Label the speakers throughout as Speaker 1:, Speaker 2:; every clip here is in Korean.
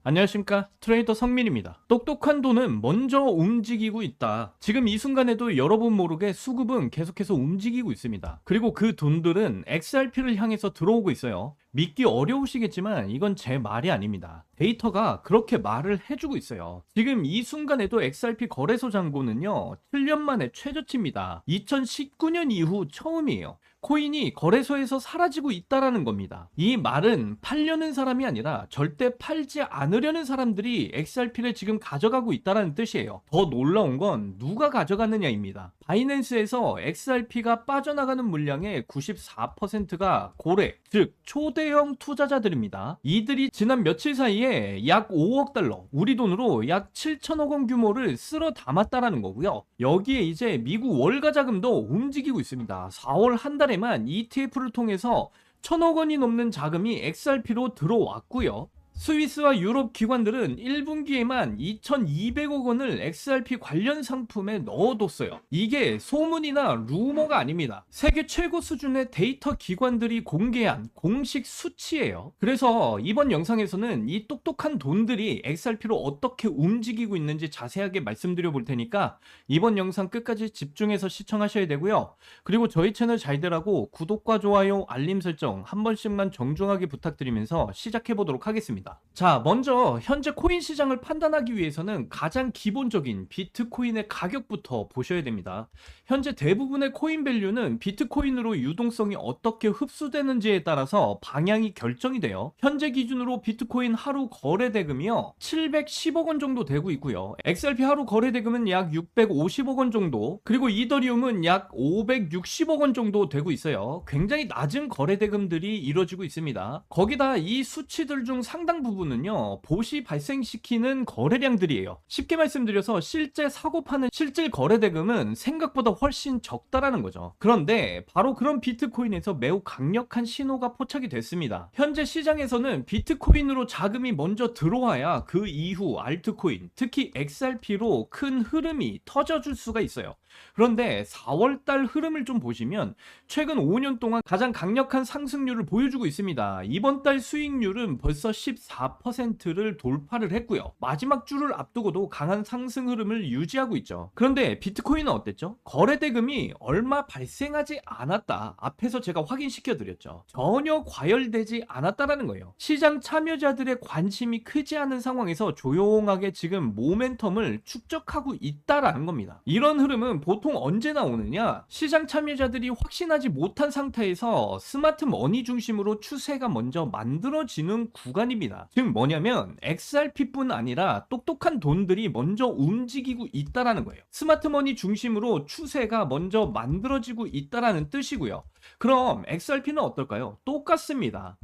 Speaker 1: 안녕하십니까, 트레이더 성민입니다. 똑똑한 돈은 먼저 움직이고 있다. 지금 이 순간에도 여러분 모르게 수급은 계속해서 움직이고 있습니다. 그리고 그 돈들은 XRP를 향해서 들어오고 있어요. 믿기 어려우시겠지만 이건 제 말이 아닙니다. 데이터가 그렇게 말을 해주고 있어요. 지금 이 순간에도 XRP 거래소 잔고는요 7년 만에 최저치입니다. 2019년 이후 처음이에요. 코인이 거래소에서 사라지고 있다라는 겁니다. 이 말은 팔려는 사람이 아니라 절대 팔지 않으려는 사람들이 XRP를 지금 가져가고 있다라는 뜻이에요. 더 놀라운 건 누가 가져가느냐입니다. 바이낸스에서 XRP가 빠져나가는 물량의 94%가 고래, 즉 초대형 투자자들입니다. 이들이 지난 며칠 사이에 약 5억 달러, 우리 돈으로 약 7천억 원 규모를 쓸어 담았다라는 거고요. 여기에 이제 미국 월가 자금도 움직이고 있습니다. 4월 한 달에만 ETF를 통해서 1천억 원이 넘는 자금이 XRP로 들어왔고요. 스위스와 유럽 기관들은 1분기에만 2,200억 원을 XRP 관련 상품에 넣어뒀어요. 이게 소문이나 루머가 아닙니다. 세계 최고 수준의 데이터 기관들이 공개한 공식 수치예요. 그래서 이번 영상에서는 이 똑똑한 돈들이 XRP로 어떻게 움직이고 있는지 자세하게 말씀드려 볼 테니까 이번 영상 끝까지 집중해서 시청하셔야 되고요. 그리고 저희 채널 잘 되라고 구독과 좋아요, 알림 설정 한 번씩만 정중하게 부탁드리면서 시작해 보도록 하겠습니다. 자, 먼저 현재 코인 시장을 판단하기 위해서는 가장 기본적인 비트코인의 가격부터 보셔야 됩니다. 현재 대부분의 코인 밸류는 비트코인으로 유동성이 어떻게 흡수되는지에 따라서 방향이 결정이 돼요. 현재 기준으로 비트코인 하루 거래 대금이요 710억 원 정도 되고 있고요. XRP 하루 거래 대금은 약 650억 원 정도, 그리고 이더리움은 약 560억 원 정도 되고 있어요. 굉장히 낮은 거래 대금들이 이루어지고 있습니다. 거기다 이 수치들 중 상당 부분은요 봇이 발생시키는 거래량들이에요. 쉽게 말씀드려서 실제 사고 파는 실질 거래 대금은 생각보다 훨씬 적다라는 거죠. 그런데 바로 그런 비트코인에서 매우 강력한 신호가 포착이 됐습니다. 현재 시장에서는 비트코인으로 자금이 먼저 들어와야 그 이후 알트코인, 특히 XRP로 큰 흐름이 터져줄 수가 있어요. 그런데 4월달 흐름을 좀 보시면 최근 5년 동안 가장 강력한 상승률을 보여주고 있습니다. 이번 달 수익률은 벌써 14%를 돌파를 했고요. 마지막 주를 앞두고도 강한 상승 흐름을 유지하고 있죠. 그런데 비트코인은 어땠죠? 거래 대금이 얼마 발생하지 않았다. 앞에서 제가 확인시켜 드렸죠. 전혀 과열되지 않았다라는 거예요. 시장 참여자들의 관심이 크지 않은 상황에서 조용하게 지금 모멘텀을 축적하고 있다라는 겁니다. 이런 흐름은 보통 언제 나오느냐? 시장 참여자들이 확신하지 못한 상태에서 스마트 머니 중심으로 추세가 먼저 만들어지는 구간입니다. 즉 뭐냐면 XRP뿐 아니라 똑똑한 돈들이 먼저 움직이고 있다라는 거예요. 스마트 머니 중심으로 추세가 먼저 만들어지고 있다라는 뜻이고요. 그럼 XRP는 어떨까요? 똑같습니다.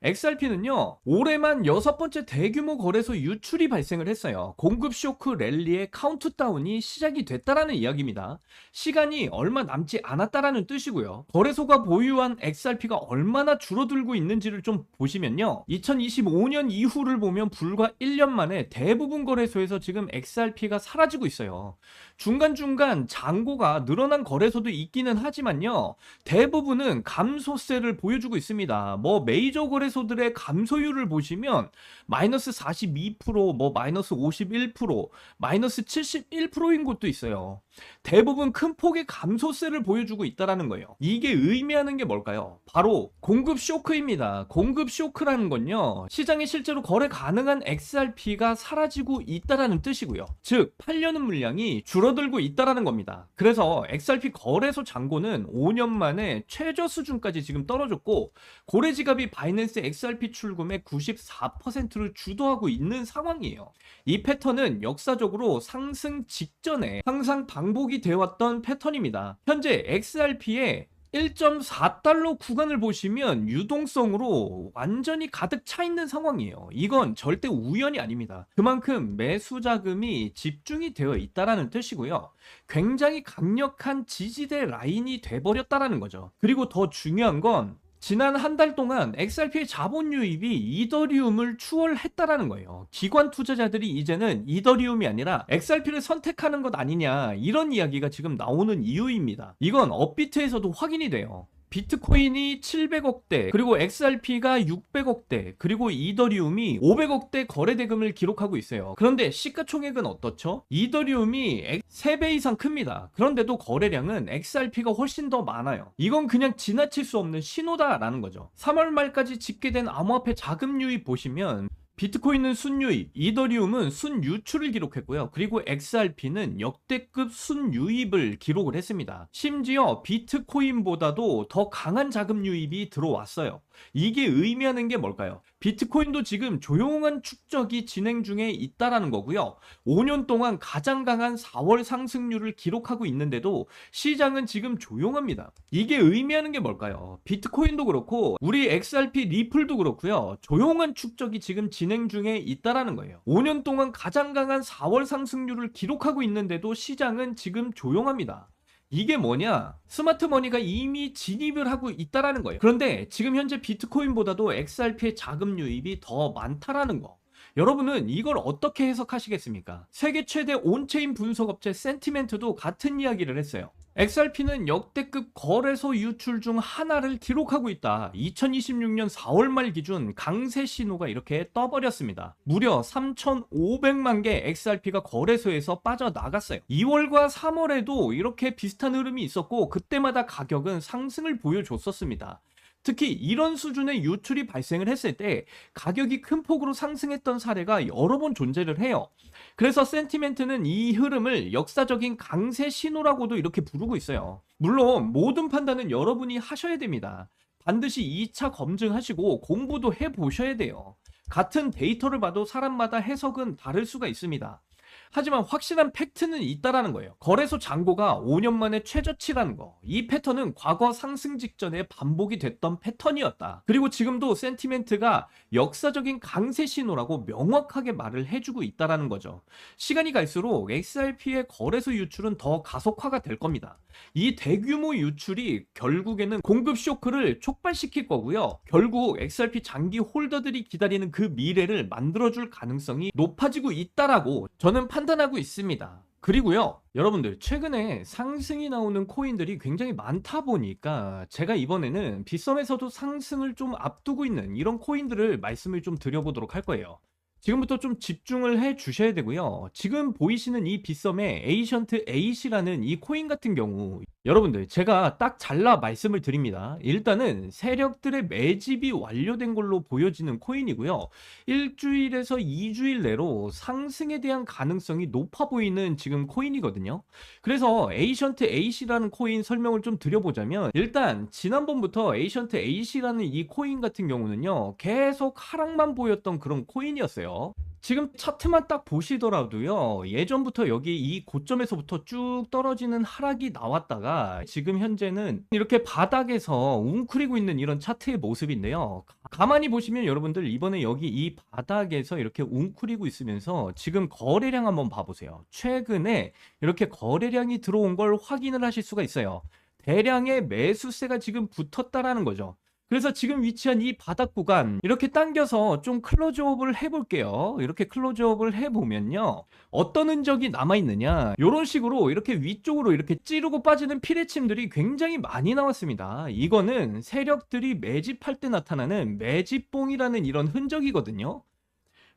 Speaker 1: XRP는요 올해만 6번째 대규모 거래소 유출이 발생을 했어요. 공급 쇼크 랠리의 카운트다운이 시작이 됐다라는 이야기입니다. 시간이 얼마 남지 않았다라는 뜻이고요. 거래소가 보유한 XRP가 얼마나 줄어들고 있는지를 좀 보시면요 2025년 이후를 보면 불과 1년 만에 대부분 거래소에서 지금 XRP가 사라지고 있어요. 중간중간 잔고가 늘어난 거래소도 있기는 하지만요 대부분은 감소세를 보여주고 있습니다. 뭐 메이저 거래소들의 감소율을 보시면 마이너스 42%, 뭐 마이너스 51%, 마이너스 71%인 곳도 있어요. 대부분 큰 폭의 감소세를 보여주고 있다는 거예요. 이게 의미하는 게 뭘까요? 바로 공급 쇼크입니다. 공급 쇼크라는 건요 시장에 실제로 거래 가능한 XRP가 사라지고 있다는 뜻이고요. 즉 팔려는 물량이 줄어들고 있다는 겁니다. 그래서 XRP 거래소 잔고는 5년 만에 최저 수준까지 지금 떨어졌고 고래 지갑이 바이낸스 XRP 출금의 94%를 주도하고 있는 상황이에요. 이 패턴은 역사적으로 상승 직전에 항상 반복이 되어 왔던 패턴입니다. 현재 XRP의 1.4달러 구간을 보시면 유동성으로 완전히 가득 차 있는 상황이에요. 이건 절대 우연이 아닙니다. 그만큼 매수 자금이 집중이 되어 있다라는 뜻이고요. 굉장히 강력한 지지대 라인이 돼버렸다라는 거죠. 그리고 더 중요한 건 지난 한 달 동안 XRP의 자본 유입이 이더리움을 추월했다라는 거예요. 기관 투자자들이 이제는 이더리움이 아니라 XRP를 선택하는 것 아니냐 이런 이야기가 지금 나오는 이유입니다. 이건 업비트에서도 확인이 돼요. 비트코인이 700억대, 그리고 XRP가 600억대, 그리고 이더리움이 500억대 거래 대금을 기록하고 있어요. 그런데 시가총액은 어떻죠? 이더리움이 3배 이상 큽니다. 그런데도 거래량은 XRP가 훨씬 더 많아요. 이건 그냥 지나칠 수 없는 신호다라는 거죠. 3월 말까지 집계된 암호화폐 자금 유입 보시면 비트코인은 순유입, 이더리움은 순유출을 기록했고요. 그리고 XRP는 역대급 순유입을 기록을 했습니다. 심지어 비트코인보다도 더 강한 자금 유입이 들어왔어요. 이게 의미하는 게 뭘까요? 비트코인도 지금 조용한 축적이 진행 중에 있다라는 거고요. 5년 동안 가장 강한 4월 상승률을 기록하고 있는데도 시장은 지금 조용합니다. 이게 의미하는 게 뭘까요? 비트코인도 그렇고 우리 XRP 리플도 그렇고요. 조용한 축적이 지금 진행 중에 있다라는 거예요. 5년 동안 가장 강한 4월 상승률을 기록하고 있는데도 시장은 지금 조용합니다. 이게 뭐냐? 스마트머니가 이미 진입을 하고 있다라는 거예요. 그런데 지금 현재 비트코인보다도 XRP의 자금 유입이 더 많다라는 거. 여러분은 이걸 어떻게 해석하시겠습니까? 세계 최대 온체인 분석업체 센티멘트도 같은 이야기를 했어요. XRP는 역대급 거래소 유출 중 하나를 기록하고 있다. 2026년 4월 말 기준 강세 신호가 이렇게 떠버렸습니다. 무려 3,500만 개 XRP가 거래소에서 빠져나갔어요. 2월과 3월에도 이렇게 비슷한 흐름이 있었고 그때마다 가격은 상승을 보여줬었습니다. 특히 이런 수준의 유출이 발생을 했을 때 가격이 큰 폭으로 상승했던 사례가 여러 번 존재를 해요. 그래서 센티멘트는 이 흐름을 역사적인 강세 신호라고도 이렇게 부르고 있어요. 물론 모든 판단은 여러분이 하셔야 됩니다. 반드시 2차 검증하시고 공부도 해보셔야 돼요. 같은 데이터를 봐도 사람마다 해석은 다를 수가 있습니다. 하지만 확실한 팩트는 있다라는 거예요. 거래소 잔고가 5년 만에 최저치라는 거. 이 패턴은 과거 상승 직전에 반복이 됐던 패턴이었다. 그리고 지금도 센티멘트가 역사적인 강세 신호라고 명확하게 말을 해주고 있다라는 거죠. 시간이 갈수록 XRP의 거래소 유출은 더 가속화가 될 겁니다. 이 대규모 유출이 결국에는 공급 쇼크를 촉발시킬 거고요. 결국 XRP 장기 홀더들이 기다리는 그 미래를 만들어줄 가능성이 높아지고 있다라고 저는 판단하고 있습니다. 그리고요, 여러분들 최근에 상승이 나오는 코인들이 굉장히 많다 보니까 제가 이번에는 빗썸에서도 상승을 좀 앞두고 있는 이런 코인들을 말씀을 좀 드려보도록 할 거예요. 지금부터 좀 집중을 해 주셔야 되고요. 지금 보이시는 이 빗썸의 에이션트 A이라는 이 코인 같은 경우 여러분들 제가 딱 잘라 말씀을 드립니다. 일단은 세력들의 매집이 완료된 걸로 보여지는 코인이고요. 일주일에서 2주일 내로 상승에 대한 가능성이 높아 보이는 지금 코인이거든요. 그래서 에이션트 A이라는 코인 설명을 좀 드려보자면 일단 지난번부터 에이션트 A이라는 이 코인 같은 경우는요. 계속 하락만 보였던 그런 코인이었어요. 지금 차트만 딱 보시더라도요. 예전부터 여기 이 고점에서부터 쭉 떨어지는 하락이 나왔다가 지금 현재는 이렇게 바닥에서 웅크리고 있는 이런 차트의 모습인데요. 가만히 보시면 여러분들 이번에 여기 이 바닥에서 이렇게 웅크리고 있으면서 지금 거래량 한번 봐보세요. 최근에 이렇게 거래량이 들어온 걸 확인을 하실 수가 있어요. 대량의 매수세가 지금 붙었다라는 거죠. 그래서 지금 위치한 이 바닥 구간 이렇게 당겨서 좀 클로즈업을 해볼게요. 이렇게 클로즈업을 해보면요. 어떤 흔적이 남아있느냐. 이런 식으로 이렇게 위쪽으로 이렇게 찌르고 빠지는 피레침들이 굉장히 많이 나왔습니다. 이거는 세력들이 매집할 때 나타나는 매집봉이라는 이런 흔적이거든요.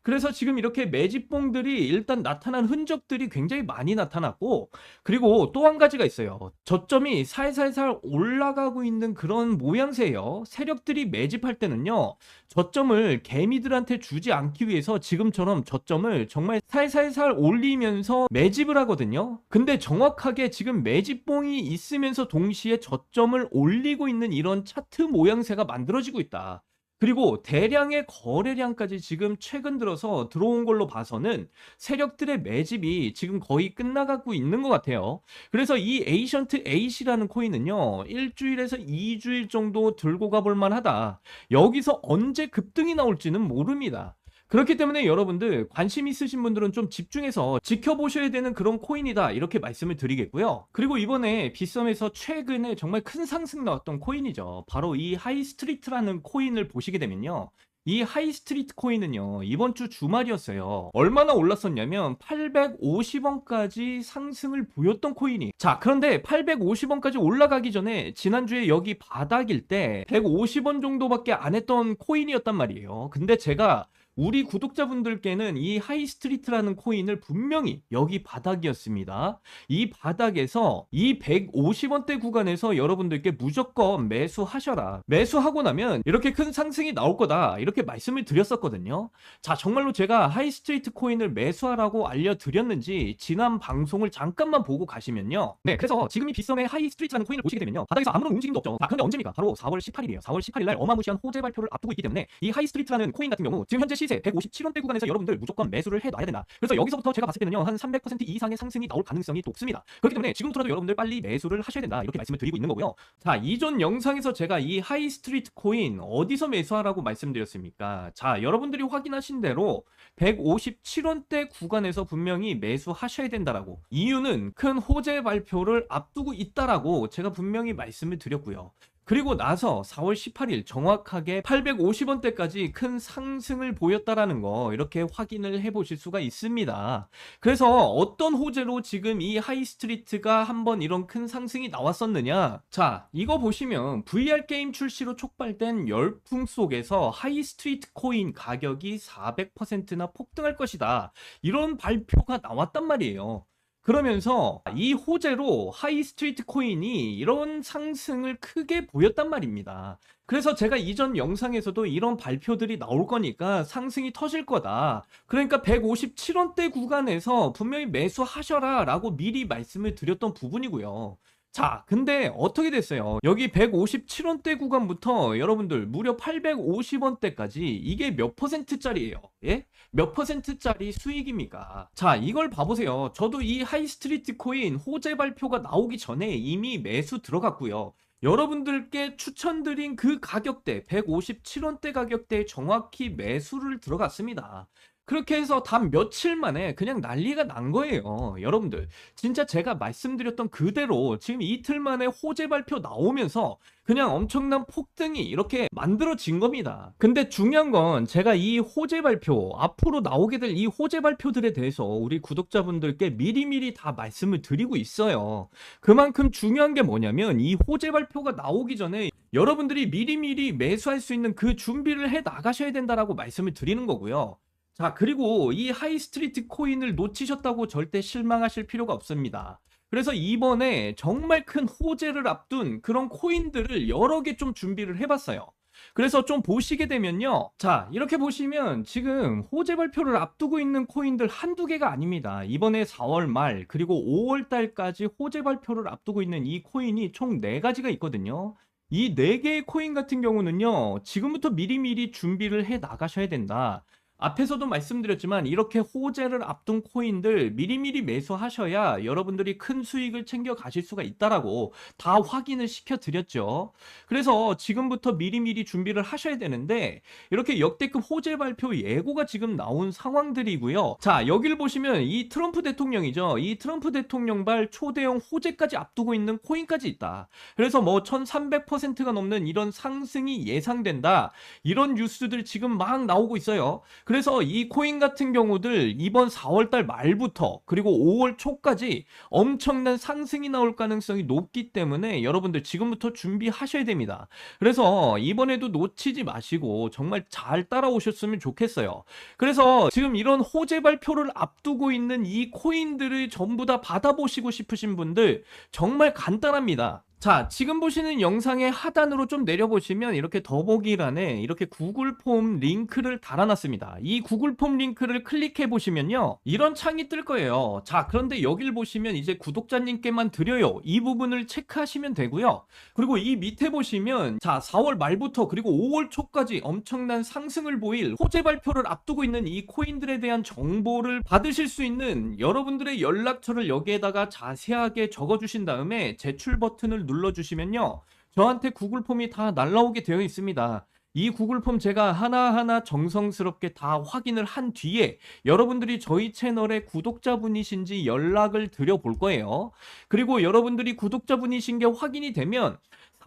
Speaker 1: 그래서 지금 이렇게 매집봉들이 일단 나타난 흔적들이 굉장히 많이 나타났고 그리고 또 한 가지가 있어요. 저점이 살살살 올라가고 있는 그런 모양새예요. 세력들이 매집할 때는요. 저점을 개미들한테 주지 않기 위해서 지금처럼 저점을 정말 살살살 올리면서 매집을 하거든요. 근데 정확하게 지금 매집봉이 있으면서 동시에 저점을 올리고 있는 이런 차트 모양새가 만들어지고 있다. 그리고 대량의 거래량까지 지금 최근 들어서 들어온 걸로 봐서는 세력들의 매집이 지금 거의 끝나가고 있는 것 같아요. 그래서 이 에이션트 A이라는 코인은요. 일주일에서 2주일 정도 들고 가볼 만하다. 여기서 언제 급등이 나올지는 모릅니다. 그렇기 때문에 여러분들 관심 있으신 분들은 좀 집중해서 지켜보셔야 되는 그런 코인이다 이렇게 말씀을 드리겠고요. 그리고 이번에 빗썸에서 최근에 정말 큰 상승 나왔던 코인이죠. 바로 이 하이스트리트라는 코인을 보시게 되면요. 이 하이스트리트 코인은요, 이번 주 주말이었어요. 얼마나 올랐었냐면 850원까지 상승을 보였던 코인이. 자, 그런데 850원까지 올라가기 전에 지난주에 여기 바닥일 때 150원 정도밖에 안 했던 코인이었단 말이에요. 근데 제가 우리 구독자분들께는 이 하이스트리트라는 코인을 분명히 여기 바닥이었습니다. 이 바닥에서 이 150원대 구간에서 여러분들께 무조건 매수하셔라. 매수하고 나면 이렇게 큰 상승이 나올 거다. 이렇게 말씀을 드렸었거든요. 자, 정말로 제가 하이스트리트 코인을 매수하라고 알려드렸는지 지난 방송을 잠깐만 보고 가시면요. 네, 그래서 지금 이 빗썸의 하이스트리트라는 코인을 보시게 되면요. 바닥에서 아무런 움직임도 없죠. 자, 그런데 언제입니까? 바로 4월 18일이에요. 4월 18일 날 어마무시한 호재 발표를 앞두고 있기 때문에 이 하이스트리트라는 코인 같은 경우 지금 현재 시세 157원대 구간에서 여러분들 무조건 매수를 해놔야 된다. 그래서 여기서부터 제가 봤을 때는요, 한 300% 이상의 상승이 나올 가능성이 높습니다. 그렇기 때문에 지금부터라도 여러분들 빨리 매수를 하셔야 된다. 이렇게 말씀을 드리고 있는 거고요. 자, 이전 영상에서 제가 이 하이스트리트 코인 어디서 매수하라고 말씀드렸습니까? 자, 여러분들이 확인하신 대로 157원대 구간에서 분명히 매수하셔야 된다라고. 이유는 큰 호재 발표를 앞두고 있다라고 제가 분명히 말씀을 드렸고요. 그리고 나서 4월 18일 정확하게 850원대까지 큰 상승을 보였다라는 거 이렇게 확인을 해보실 수가 있습니다. 그래서 어떤 호재로 지금 이 하이스트리트가 한번 이런 큰 상승이 나왔었느냐? 자, 이거 보시면 VR 게임 출시로 촉발된 열풍 속에서 하이스트리트 코인 가격이 400%나 폭등할 것이다. 이런 발표가 나왔단 말이에요. 그러면서 이 호재로 하이스트리트 코인이 이런 상승을 크게 보였단 말입니다. 그래서 제가 이전 영상에서도 이런 발표들이 나올 거니까 상승이 터질 거다. 그러니까 157원대 구간에서 분명히 매수하셔라 라고 미리 말씀을 드렸던 부분이고요. 자, 근데 어떻게 됐어요? 여기 157원대 구간부터 여러분들 무려 850원대까지 이게 몇 퍼센트짜리예요? 예? 몇 퍼센트짜리 수익입니까? 자, 이걸 봐보세요. 저도 이 하이스트리트 코인 호재 발표가 나오기 전에 이미 매수 들어갔고요. 여러분들께 추천드린 그 가격대 157원대 가격대에 정확히 매수를 들어갔습니다. 그렇게 해서 단 며칠 만에 그냥 난리가 난 거예요. 여러분들 진짜 제가 말씀드렸던 그대로 지금 이틀 만에 호재 발표 나오면서 그냥 엄청난 폭등이 이렇게 만들어진 겁니다. 근데 중요한 건 제가 이 호재 발표, 앞으로 나오게 될 이 호재 발표들에 대해서 우리 구독자분들께 미리미리 다 말씀을 드리고 있어요. 그만큼 중요한 게 뭐냐면 이 호재 발표가 나오기 전에 여러분들이 미리미리 매수할 수 있는 그 준비를 해 나가셔야 된다라고 말씀을 드리는 거고요. 자, 그리고 이 하이스트리트 코인을 놓치셨다고 절대 실망하실 필요가 없습니다. 그래서 이번에 정말 큰 호재를 앞둔 그런 코인들을 여러 개 좀 준비를 해봤어요. 그래서 좀 보시게 되면요. 자, 이렇게 보시면 지금 호재 발표를 앞두고 있는 코인들 한두 개가 아닙니다. 이번에 4월 말 그리고 5월 달까지 호재 발표를 앞두고 있는 이 코인이 총 4가지가 있거든요. 이 4개의 코인 같은 경우는요, 지금부터 미리미리 준비를 해 나가셔야 된다. 앞에서도 말씀드렸지만 이렇게 호재를 앞둔 코인들 미리미리 매수하셔야 여러분들이 큰 수익을 챙겨 가실 수가 있다라고 다 확인을 시켜드렸죠. 그래서 지금부터 미리미리 준비를 하셔야 되는데 이렇게 역대급 호재 발표 예고가 지금 나온 상황들이고요. 자, 여기를 보시면 이 트럼프 대통령이죠. 이 트럼프 대통령발 초대형 호재까지 앞두고 있는 코인까지 있다. 그래서 뭐 1300%가 넘는 이런 상승이 예상된다. 이런 뉴스들 지금 막 나오고 있어요. 그래서 이 코인 같은 경우들 이번 4월달 말부터 그리고 5월 초까지 엄청난 상승이 나올 가능성이 높기 때문에 여러분들 지금부터 준비하셔야 됩니다. 그래서 이번에도 놓치지 마시고 정말 잘 따라오셨으면 좋겠어요. 그래서 지금 이런 호재 발표를 앞두고 있는 이 코인들을 전부 다 받아보시고 싶으신 분들 정말 간단합니다. 자, 지금 보시는 영상의 하단으로 좀 내려보시면 이렇게 더보기란에 이렇게 구글 폼 링크를 달아놨습니다. 이 구글 폼 링크를 클릭해 보시면요, 이런 창이 뜰 거예요. 자, 그런데 여기를 보시면 이제 구독자님께만 드려요, 이 부분을 체크하시면 되고요. 그리고 이 밑에 보시면 자, 4월 말부터 그리고 5월 초까지 엄청난 상승을 보일 호재 발표를 앞두고 있는 이 코인들에 대한 정보를 받으실 수 있는 여러분들의 연락처를 여기에다가 자세하게 적어주신 다음에 제출 버튼을 눌러주시면요, 저한테 구글 폼이 다 날라오게 되어 있습니다. 이 구글 폼 제가 하나하나 정성스럽게 다 확인을 한 뒤에 여러분들이 저희 채널의 구독자분이신지 연락을 드려 볼 거예요. 그리고 여러분들이 구독자분이신 게 확인이 되면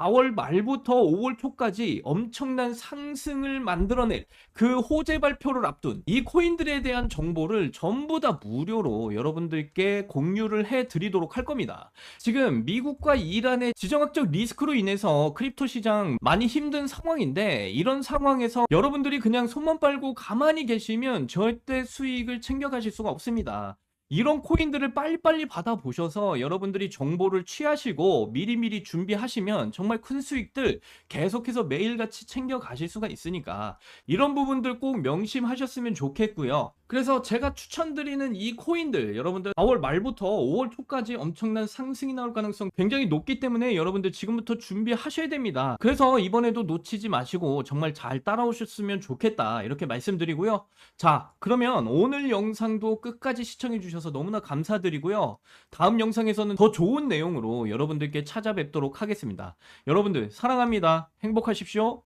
Speaker 1: 4월 말부터 5월 초까지 엄청난 상승을 만들어낼 그 호재 발표를 앞둔 이 코인들에 대한 정보를 전부 다 무료로 여러분들께 공유를 해 드리도록 할 겁니다. 지금 미국과 이란의 지정학적 리스크로 인해서 크립토 시장 많이 힘든 상황인데, 이런 상황에서 여러분들이 그냥 손만 빨고 가만히 계시면 절대 수익을 챙겨가실 수가 없습니다. 이런 코인들을 빨리빨리 받아보셔서 여러분들이 정보를 취하시고 미리미리 준비하시면 정말 큰 수익들 계속해서 매일같이 챙겨가실 수가 있으니까 이런 부분들 꼭 명심하셨으면 좋겠고요. 그래서 제가 추천드리는 이 코인들, 여러분들 4월 말부터 5월 초까지 엄청난 상승이 나올 가능성 굉장히 높기 때문에 여러분들 지금부터 준비하셔야 됩니다. 그래서 이번에도 놓치지 마시고 정말 잘 따라오셨으면 좋겠다, 이렇게 말씀드리고요. 자, 그러면 오늘 영상도 끝까지 시청해 주셔서 너무나 감사드리고요. 다음 영상에서는 더 좋은 내용으로 여러분들께 찾아뵙도록 하겠습니다. 여러분들 사랑합니다. 행복하십시오.